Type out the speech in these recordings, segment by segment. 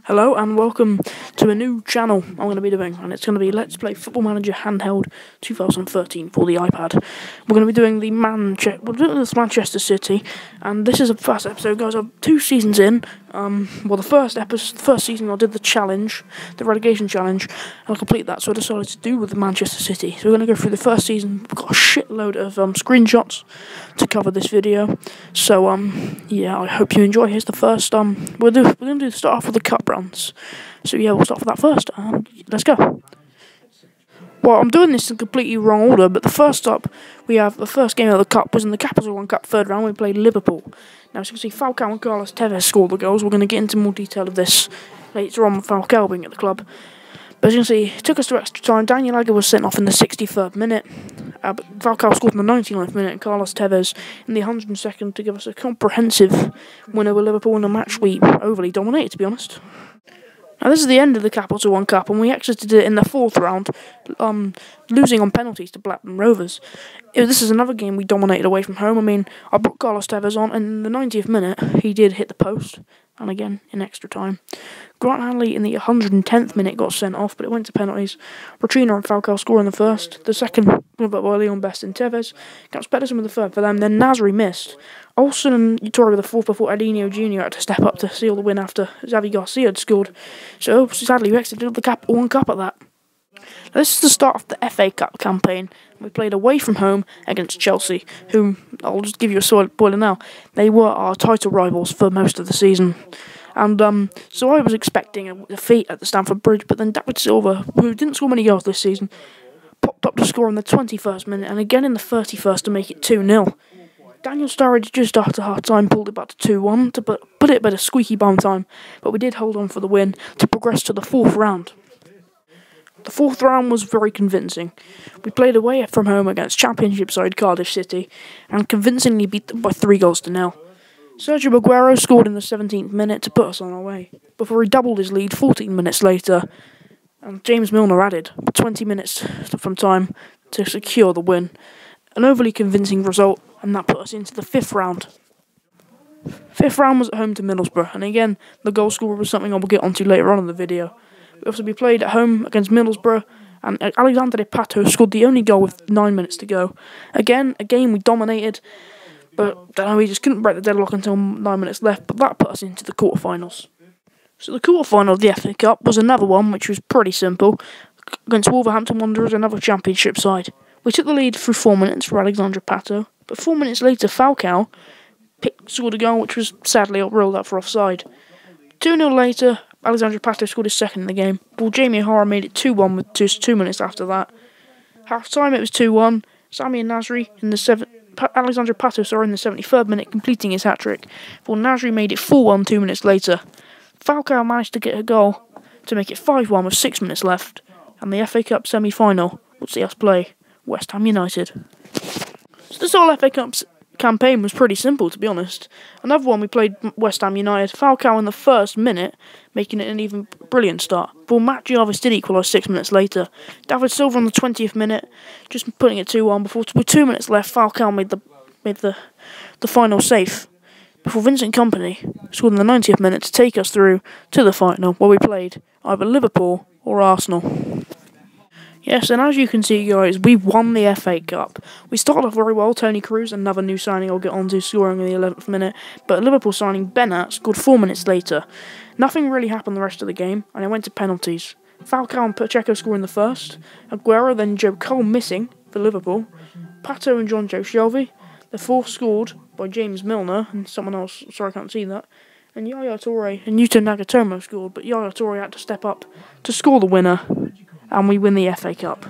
Hello and welcome to a new channel I'm going to be doing, and it's going to be Let's Play Football Manager Handheld 2013 for the iPad. We're going to be doing this Manchester City, and this is the first episode, guys. I'm 2 seasons in. The first season I did the challenge, the relegation challenge, and I completed that, so I decided to do with the Manchester City. So we're going to go through the first season. We've got a shitload of screenshots to cover this video. So yeah, I hope you enjoy. Here's the first. We're going to start off with the cup rounds. So yeah, we'll start with that first. Let's go. Well, I'm doing this in completely wrong order, but the first up, we have the first game of the cup was in the Capital One Cup third round. We played Liverpool. Now, as you can see, Falcao and Carlos Tevez scored the goals. We're going to get into more detail of this later on with Falcao being at the club. But as you can see, it took us to extra time. Daniel Agger was sent off in the 63rd minute. But Falcao scored in the 99th minute, and Carlos Tevez in the 102nd to give us a comprehensive win over Liverpool in a match we overly dominated, to be honest. Now, this is the end of the Capital One Cup, and we exited it in the 4th round, losing on penalties to Blackburn Rovers. This is another game we dominated away from home. I mean, I brought Carlos Tevez on, and in the 90th minute, he did hit the post, and again, in extra time. Grant Hanley in the 110th minute got sent off, but it went to penalties. Rotrina and Falcao score in the first. The second, by Leon Best and Tevez. Caps Pedersen with the third for them. Then Nasri missed. Olsen and Utoro with the fourth before Edinho Jr. had to step up to seal the win after Xavi Garcia had scored. So, sadly, we exited the Capital One Cup at that. Now, this is the start of the FA Cup campaign. We played away from home against Chelsea, whom, I'll just give you a spoiler now, they were our title rivals for most of the season. And so I was expecting a defeat at the Stamford Bridge, but then David Silva, who didn't score many goals this season, popped up to score in the 21st minute, and again in the 31st to make it 2-0. Daniel Sturridge just after half-time pulled it back to 2-1, to put it by a squeaky bum time, but we did hold on for the win to progress to the 4th round. The 4th round was very convincing. We played away from home against Championship side Cardiff City, and convincingly beat them by 3-0. Sergio Aguero scored in the 17th minute to put us on our way, before he doubled his lead 14 minutes later, and James Milner added 20 minutes from time to secure the win. An overly convincing result, and that put us into the 5th round. 5th round was at home to Middlesbrough, and again, the goal scorer was something I will get onto later on in the video. We played at home against Middlesbrough, and Alexandre Pato scored the only goal with 9 minutes to go. Again, a game we dominated, but we just couldn't break the deadlock until 9 minutes left, but that put us into the quarterfinals. So the quarterfinal of the FA Cup was another one which was pretty simple, against Wolverhampton Wanderers, another Championship side. We took the lead through 4 minutes for Alexandre Pato, but 4 minutes later Falcao scored a goal which was sadly ruled out for offside. 2-0 later, Alexandre Pato scored his second in the game, while Jamie O'Hara made it 2-1 with just 2 minutes after that. Half-time it was 2-1, Sami and Nasri in the Alexandre Pato in the 73rd minute completing his hat-trick, while Nasri made it 4-1 2 minutes later. Falcao managed to get a goal to make it 5-1 with 6 minutes left, and the FA Cup semi-final would see us play West Ham United. So this whole FA Cup campaign was pretty simple, to be honest. Another one, we played West Ham United. Falcao in the first minute, making it an even brilliant start. But Matt Jarvis did equalise 6 minutes later. David Silva on the 20th minute, just putting it 2-1. With 2 minutes left, Falcao made the final save. Before Vincent Kompany scored in the 90th minute to take us through to the final, where we played either Liverpool or Arsenal. Yes, and as you can see, guys, we won the FA Cup. We started off very well. Tony Cruz, another new signing I'll get on to, scoring in the 11th minute. But Liverpool signing Bennett scored 4 minutes later. Nothing really happened the rest of the game, and it went to penalties. Falcao and Pacheco score in the first. Aguero, then Joe Cole missing for Liverpool. Pato and John Joe Shelby. The fourth scored by James Milner, and someone else, sorry I can't see that. And Yaya Toure and Yuto Nagatomo scored, but Yaya Toure had to step up to score the winner, and we win the FA Cup.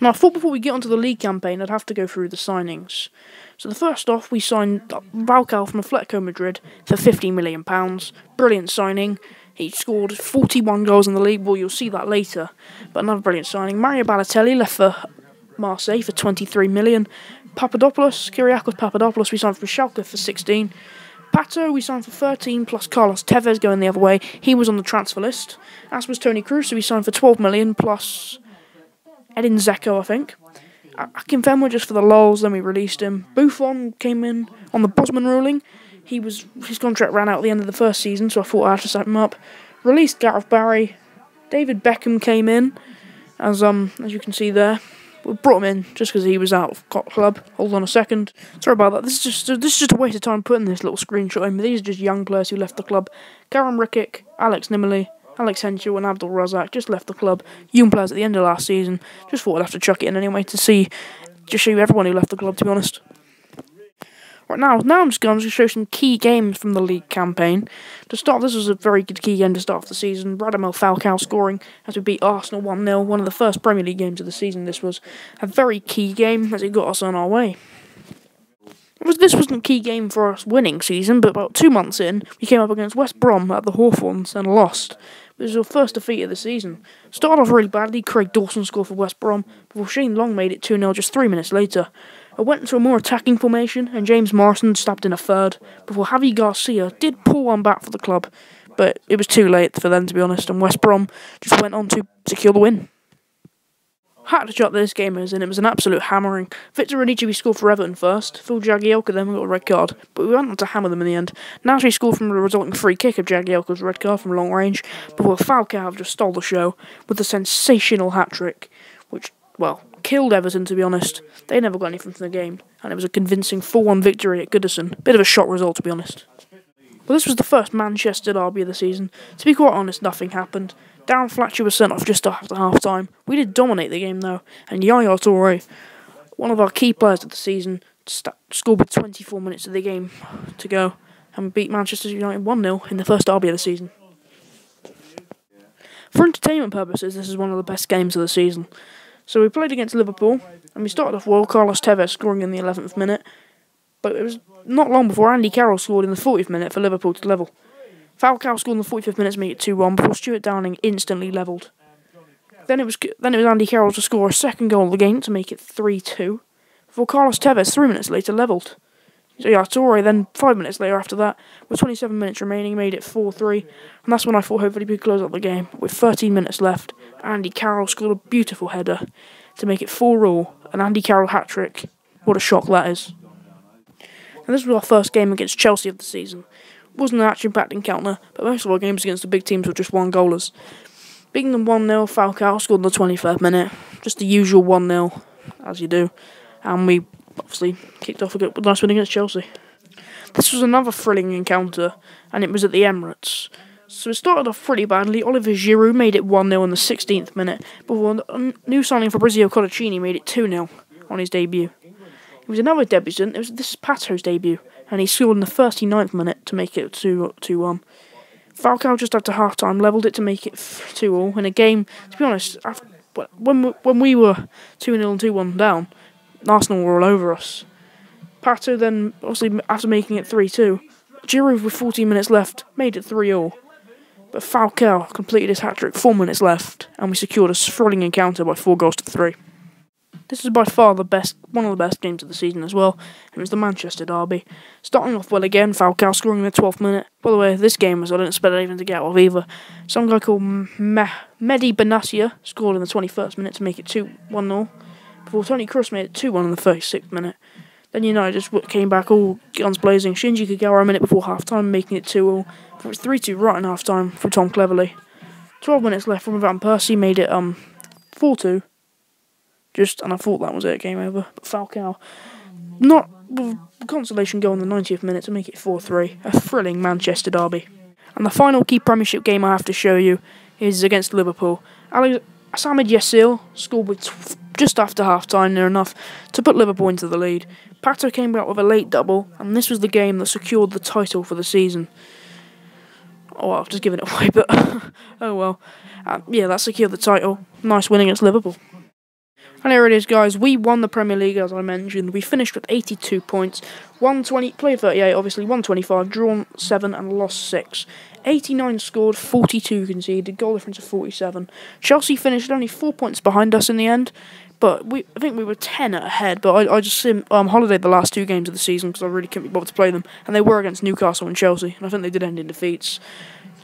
Now, I thought before we get onto the league campaign, I'd have to go through the signings. So the first off, we signed Falcao from Atletico Madrid for £50 million. Brilliant signing. He scored 41 goals in the league. Well, you'll see that later. But another brilliant signing. Mario Balotelli left for Marseille for £23 million. Kyriakos Papadopoulos, we signed from Schalke for 16. Pato, we signed for 13, plus Carlos Tevez going the other way. He was on the transfer list. As was Tony Cruz, so we signed for 12 million, plus Edin Dzeko, I think. Akinfenwa just for the lols, then we released him. Buffon came in on the Bosman ruling. His contract ran out at the end of the first season, so I thought I had to set him up. Released Gareth Barry. David Beckham came in, as you can see there. We brought him in just because he was out of club. Hold on a second. Sorry about that. This is just a waste of time putting this little screenshot in. But these are just young players who left the club. Karen Rickick, Alex Nimmerly, Alex Henshaw and Abdul Razak just left the club. Young players at the end of last season. Just thought I'd have to chuck it in anyway to show you everyone who left the club, to be honest. Right now I'm just going to show some key games from the league campaign. To start, this was a very good key game to start off the season. Radamel Falcao scoring as we beat Arsenal 1-0. One of the first Premier League games of the season. This was a very key game as it got us on our way. This wasn't a key game for us winning season, but about 2 months in, we came up against West Brom at the Hawthorns and lost. It was our first defeat of the season. Started off really badly. Craig Dawson scored for West Brom, before Shane Long made it 2-0 just 3 minutes later. I went into a more attacking formation, and James Morrison stabbed in a third, before Javi Garcia did pull one back for the club, but it was too late for them, to be honest, and West Brom just went on to secure the win. Had to shut this game as in, it was an absolute hammering. Victor Anichebe scored for Everton first. Phil Jagielka then got a red card, but we went on to hammer them in the end. Now he scored from the resulting free kick of Jagielka's red card from long range, before Falcao just stole the show with a sensational hat-trick, which, well, killed Everton, to be honest. They never got anything from the game, and it was a convincing 4-1 victory at Goodison. Bit of a shock result, to be honest. Well, this was the first Manchester derby of the season. To be quite honest, nothing happened. Darren Fletcher was sent off just after half-time. We did dominate the game, though, and Yaya Toure, one of our key players of the season, scored with 24 minutes of the game to go, and beat Manchester United 1-0 in the first derby of the season. For entertainment purposes, this is one of the best games of the season. So we played against Liverpool, and we started off well, Carlos Tevez scoring in the 11th minute, but it was not long before Andy Carroll scored in the 40th minute for Liverpool to level. Falcao scored in the 45th minute to make it 2-1, before Stuart Downing instantly levelled. Then it was Andy Carroll to score a second goal of the game to make it 3-2, before Carlos Tevez 3 minutes later levelled. So yeah, Toure then 5 minutes later after that, with 27 minutes remaining, made it 4-3, and that's when I thought hopefully we could close out the game. With 13 minutes left, Andy Carroll scored a beautiful header to make it 4-all, an Andy Carroll hat-trick. What a shock that is. And this was our first game against Chelsea of the season. It wasn't an action-packed encounter, but most of our games against the big teams were just one-goalers. Beating them 1-0, Falcao scored in the 23rd minute, just the usual 1-0, as you do, and we obviously kicked off a good, nice win against Chelsea. This was another thrilling encounter, and it was at the Emirates. So it started off pretty badly. Oliver Giroud made it 1-0 in the 16th minute, before a new signing Fabrizio Colaccini made it 2-0 on his debut. It was another debutant. This is Pato's debut, and he scored in the 39th minute to make it 2-1. Falcao just after half-time levelled it to make it 2-all in a game, to be honest, when we were 2-0 and 2-1 down, Arsenal were all over us. Pato then, obviously, after making it 3-2, Giroud with 14 minutes left made it 3-all. But Falcao completed his hat-trick 4 minutes left, and we secured a thrilling encounter by 4-3. This is by far one of the best games of the season as well. It was the Manchester derby. Starting off well again, Falcao scoring in the 12th minute. By the way, this game I didn't expect anything to get out of either. Some guy called Mehdi Benassia scored in the 21st minute to make it 1-0. Before Tony Kroos made it 2-1 in the 36th minute. Then United just came back all guns blazing. Shinji Kagawa a minute before half-time, making it 2-all. It was 3-2 right in half-time for Tom Cleverley. 12 minutes left from Van Persie made it 4-2. And I thought that was it, game over. But Falcao, not with a consolation goal in the 90th minute to make it 4-3. A thrilling Manchester derby. And the final key Premiership game I have to show you is against Liverpool. Samid Yassil scored with just after half-time, near enough, to put Liverpool into the lead. Pato came out with a late double, and this was the game that secured the title for the season. Oh, well, I've just given it away, but oh well. Yeah, that secured the title. Nice win against Liverpool. And here it is, guys. We won the Premier League, as I mentioned. We finished with 82 points. 120, played 38, obviously. 125, drawn 7 and lost 6. 89 scored, 42 conceded, goal difference of 47. Chelsea finished only 4 points behind us in the end, but I think we were 10 ahead. But I just holidayed the last 2 games of the season because I really couldn't be bothered to play them, and they were against Newcastle and Chelsea, and I think they did end in defeats.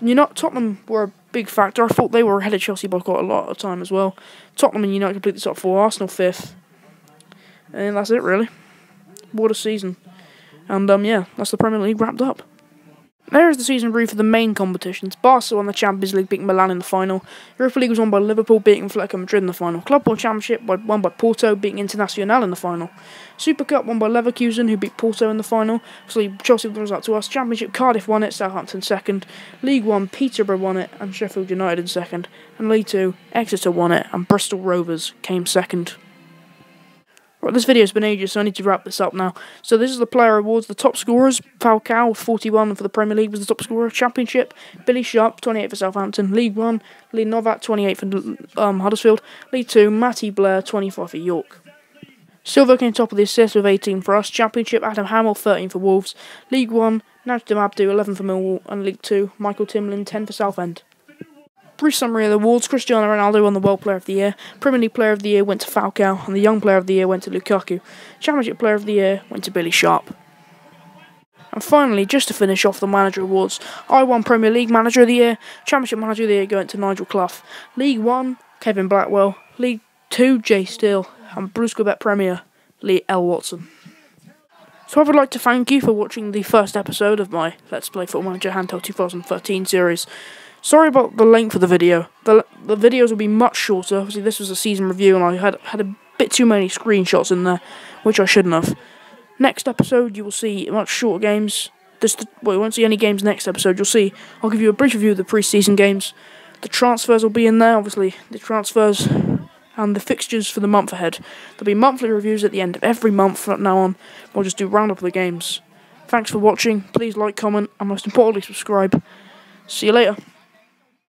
Tottenham were a big factor. I thought they were ahead of Chelsea by quite a lot of time as well. Tottenham and United completed the top 4, Arsenal 5th, and that's it really. What a season. And yeah, that's the Premier League wrapped up. There is the season review for the main competitions. Barca won the Champions League, beating Milan in the final. Europa League was won by Liverpool, beating Atletico Madrid in the final. Club World Championship won by Porto, beating Internacional in the final. Super Cup won by Leverkusen, who beat Porto in the final. Obviously, Chelsea was up to us. Championship, Cardiff won it, Southampton second. League 1, Peterborough won it, and Sheffield United in second. And League 2, Exeter won it, and Bristol Rovers came second. Right, this video's been ages, so I need to wrap this up now. So this is the player awards. The top scorers: Falcao with 41 for the Premier League was the top scorer. Championship: Billy Sharp, 28 for Southampton. League 1: Lee Novat, 28 for Huddersfield. League 2: Matty Blair, 25 for York. Silva came top of the assists with 18 for us. Championship: FMHandheld, 13 for Wolves. League 1: Najdam Abdu, 11 for Millwall. And League 2: Michael Timlin, 10 for Southend. Brief summary of the awards: Cristiano Ronaldo won the World Player of the Year. Premier League Player of the Year went to Falcao, and the Young Player of the Year went to Lukaku. Championship Player of the Year went to Billy Sharp. And finally, just to finish off the Manager Awards, I won Premier League Manager of the Year. Championship Manager of the Year going to Nigel Clough. League 1, Kevin Blackwell. League 2, Jay Steele. And Bruce Quebec Premier, Lee L. Watson. So I would like to thank you for watching the first episode of my Let's Play Football Manager Handheld 2013 series. Sorry about the length of the video. The videos will be much shorter. Obviously, this was a season review, and I had a bit too many screenshots in there, which I shouldn't have. Next episode, you will see much shorter games. You won't see any games next episode. You'll see. I'll give you a brief review of the pre-season games. The transfers will be in there. Obviously, the transfers and the fixtures for the month ahead. There'll be monthly reviews at the end of every month from now on. We'll just do roundup of the games. Thanks for watching. Please like, comment, and most importantly, subscribe. See you later.